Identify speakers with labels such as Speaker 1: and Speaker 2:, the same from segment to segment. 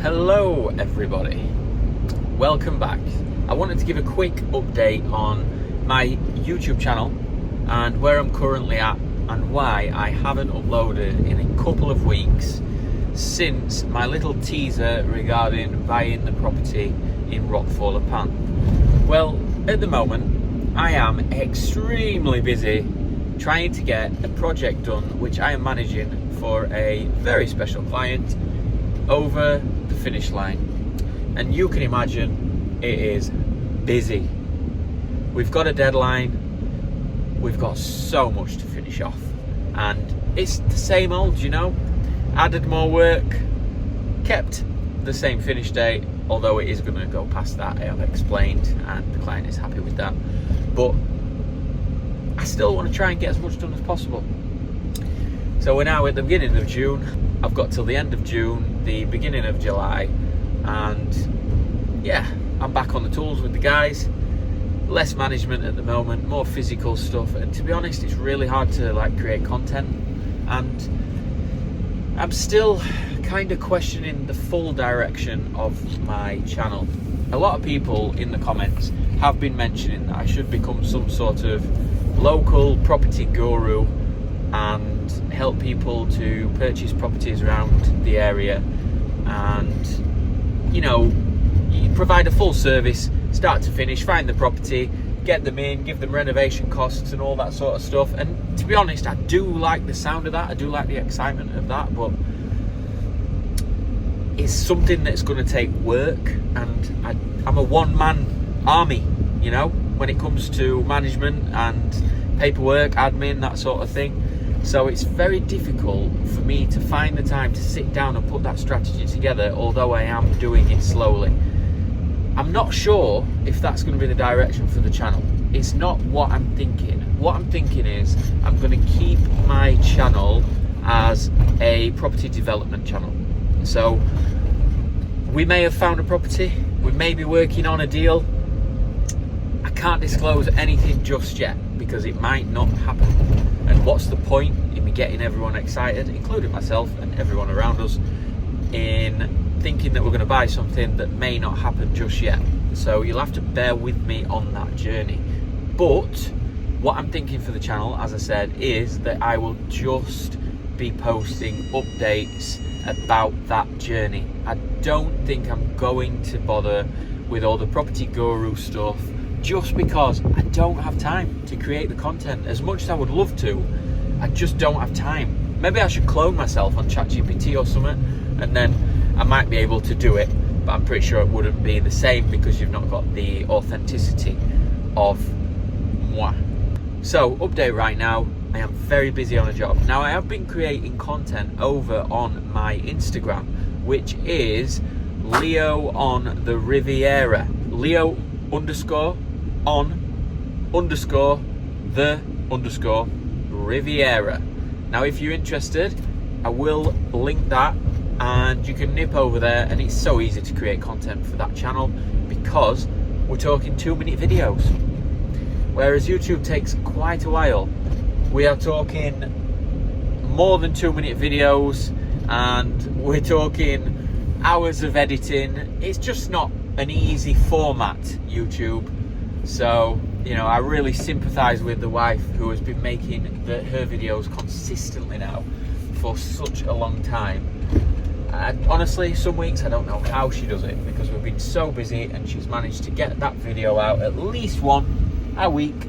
Speaker 1: Hello everybody, welcome back. I wanted to give a quick update on my YouTube channel and where I'm currently at and why I haven't uploaded in a couple of weeks since my little teaser regarding buying the property in Rockford-upon. Well, at the moment I am extremely busy trying to get a project done which I am managing for a very special client over the finish line, and you can imagine it is busy. We've got a deadline, we've got so much to finish off, and it's the same old, added more work, kept the same finish date, although it is going to go past that, I have explained, and the client is happy with that, but I still want to try and get as much done as possible. So we're now at the beginning of June. I've got till the end of June, the beginning of July, and yeah, I'm back on the tools with the guys. Less management at the moment, more physical stuff, and to be honest, it's really hard to create content, and I'm still kind of questioning the full direction of my channel. A lot of people in the comments have been mentioning that I should become some sort of local property guru and help people to purchase properties around the area, and you provide a full service start to finish, find the property, get them in, give them renovation costs and all that sort of stuff. And to be honest, I do like the sound of that, I do like the excitement of that, but it's something that's going to take work, and I'm a one-man army, when it comes to management and paperwork, admin, that sort of thing. So it's very difficult for me to find the time to sit down and put that strategy together, although I am doing it slowly. I'm not sure if that's going to be the direction for the channel. It's not what I'm thinking. What I'm thinking is I'm going to keep my channel as a property development channel. So we may have found a property, we may be working on a deal. I can't disclose anything just yet because it might not happen. And what's the point in me getting everyone excited, including myself and everyone around us, in thinking that we're going to buy something that may not happen just yet? So you'll have to bear with me on that journey. But what I'm thinking for the channel, as I said, is that I will just be posting updates about that journey. I don't think I'm going to bother with all the property guru stuff, just because I don't have time to create the content. As much as I would love to, I just don't have time. Maybe I should clone myself on ChatGPT or something, and then I might be able to do it, but I'm pretty sure it wouldn't be the same because you've not got the authenticity of moi. So, update right now, I am very busy on a job. Now, I have been creating content over on my Instagram, which is Leo on the Riviera. Leo _on_the_Riviera. Now, if you're interested, I will link that, and you can nip over there, and it's so easy to create content for that channel because we're talking 2-minute videos, whereas YouTube takes quite a while. We are talking more than 2-minute videos, and we're talking hours of editing. It's just not an easy format, YouTube. So I really sympathize with the wife who has been making her videos consistently now for such a long time. Honestly, some weeks I don't know how she does it because we've been so busy, and she's managed to get that video out at least one a week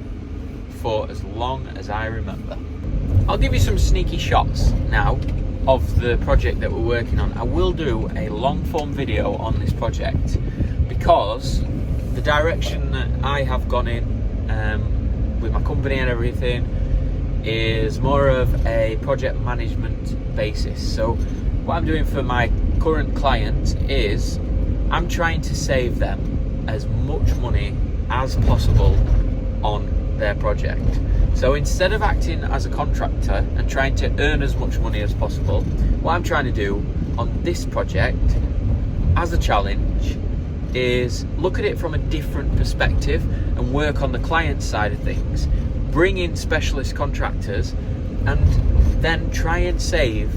Speaker 1: for as long as I remember. I'll give you some sneaky shots now of the project that we're working on. I will do a long form video on this project because the direction that I have gone in with my company and everything is more of a project management basis. So what I'm doing for my current client is I'm trying to save them as much money as possible on their project. So instead of acting as a contractor and trying to earn as much money as possible, what I'm trying to do on this project as a challenge is look at it from a different perspective and work on the client side of things, bring in specialist contractors, and then try and save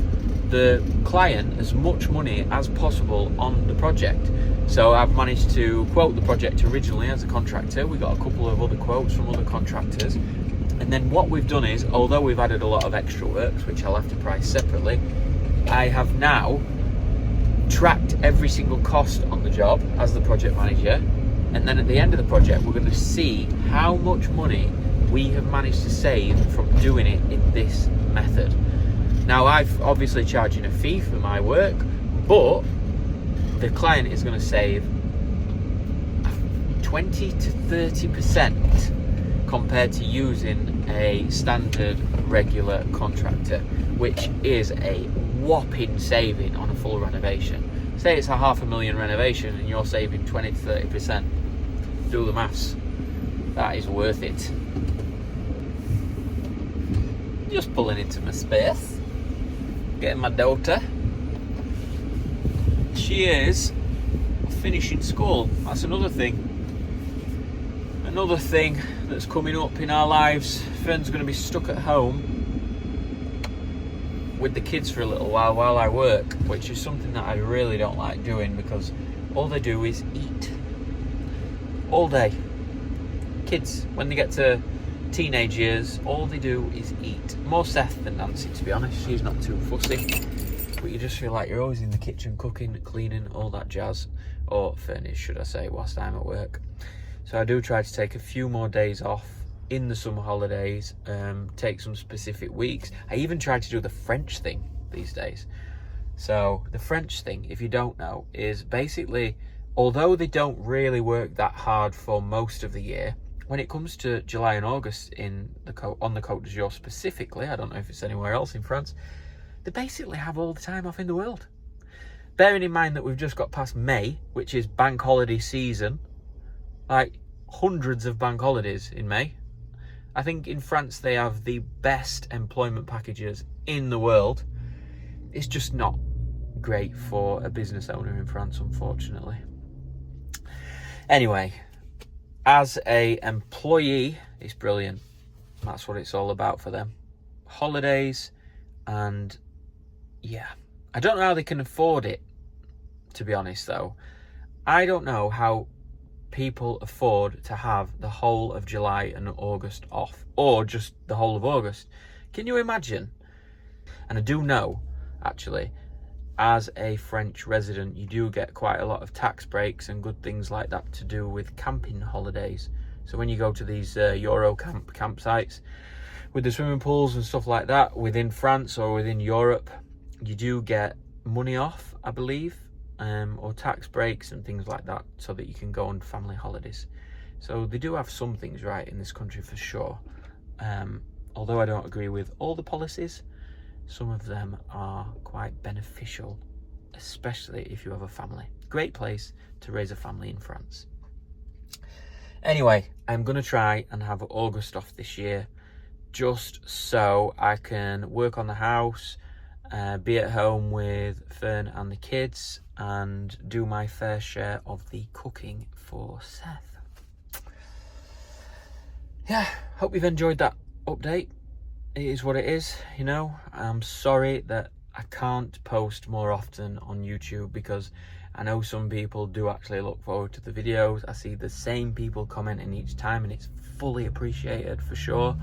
Speaker 1: the client as much money as possible on the project. So I've managed to quote the project originally as a contractor. We got a couple of other quotes from other contractors. And then what we've done is, although we've added a lot of extra works, which I'll have to price separately, I have now tracked every single cost on the job as the project manager. And then at the end of the project, we're going to see how much money we have managed to save from doing it in this method. Now, I've obviously charging a fee for my work, but the client is going to save 20 to 30% compared to using a standard regular contractor, which is a whopping saving on a full renovation. Say it's a $500,000 renovation and you're saving 20 to 30%. Do the maths. That is worth it. Just pulling into my space, getting my daughter. She is finishing school. That's another thing. Another thing that's coming up in our lives. Fern's going to be stuck at home with the kids for a little while I work, which is something that I really don't like doing because all they do is eat all day. Kids, when they get to teenage years, all they do is eat. More Seth than Nancy, to be honest. She's not too fussy, but you just feel like you're always in the kitchen cooking, cleaning, all that jazz, or furnish, should I say, whilst I'm at work. So I do try to take a few more days off in the summer holidays, take some specific weeks. I even try to do the French thing these days. So the French thing, if you don't know, is basically, although they don't really work that hard for most of the year, when it comes to July and August on the Côte d'Azur specifically, I don't know if it's anywhere else in France, they basically have all the time off in the world. Bearing in mind that we've just got past May, which is bank holiday season, like hundreds of bank holidays in May. I think in France they have the best employment packages in the world. It's just not great for a business owner in France, unfortunately. Anyway, as a employee, it's brilliant. That's what it's all about for them. Holidays, and yeah. I don't know how they can afford it, to be honest though. I don't know how people afford to have the whole of July and August off, or just the whole of August. Can you imagine? And I do know, actually, as a French resident, you do get quite a lot of tax breaks and good things like that to do with camping holidays. So when you go to these Euro campsites with the swimming pools and stuff like that within France or within Europe, you do get money off, I believe, or tax breaks and things like that, so that you can go on family holidays. So they do have some things right in this country for sure. Although I don't agree with all the policies, some of them are quite beneficial, especially if you have a family. Great place to raise a family in France. Anyway, I'm going to try and have August off this year, just so I can work on the house, be at home with Fern and the kids, and do my fair share of the cooking for Seth. Yeah, hope you've enjoyed that update. It is what it is, you know. I'm sorry that I can't post more often on YouTube, because I know some people do actually look forward to the videos. I see the same people commenting each time, and it's fully appreciated for sure.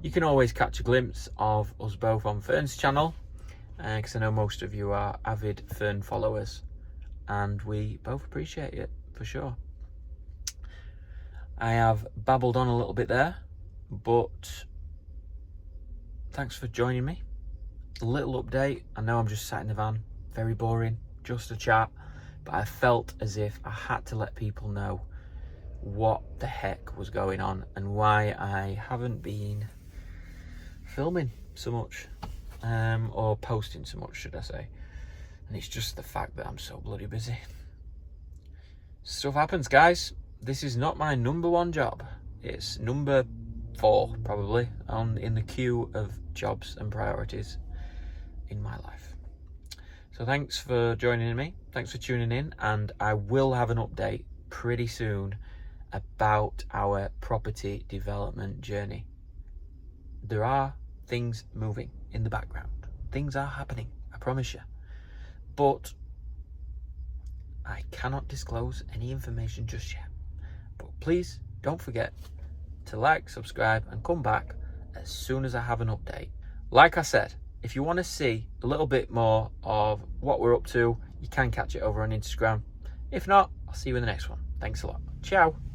Speaker 1: You can always catch a glimpse of us both on Fern's channel, because I know most of you are avid Fern followers, and we both appreciate it for sure. I have babbled on a little bit there, but thanks for joining me. A little update. I know I'm just sat in the van, very boring, just a chat, but I felt as if I had to let people know what the heck was going on and why I haven't been filming so much, or posting so much, should I say. And it's just the fact that I'm so bloody busy. Stuff happens, guys. This is not my number one job. It's number 4 probably in the queue of jobs and priorities in my life. So thanks for joining me, thanks for tuning in, and I will have an update pretty soon about our property development journey. There are things moving in the background. Things are happening, I promise you. But I cannot disclose any information just yet. But please don't forget to like, subscribe, and come back as soon as I have an update. Like I said, if you want to see a little bit more of what we're up to, you can catch it over on Instagram. If not, I'll see you in the next one. Thanks a lot. Ciao.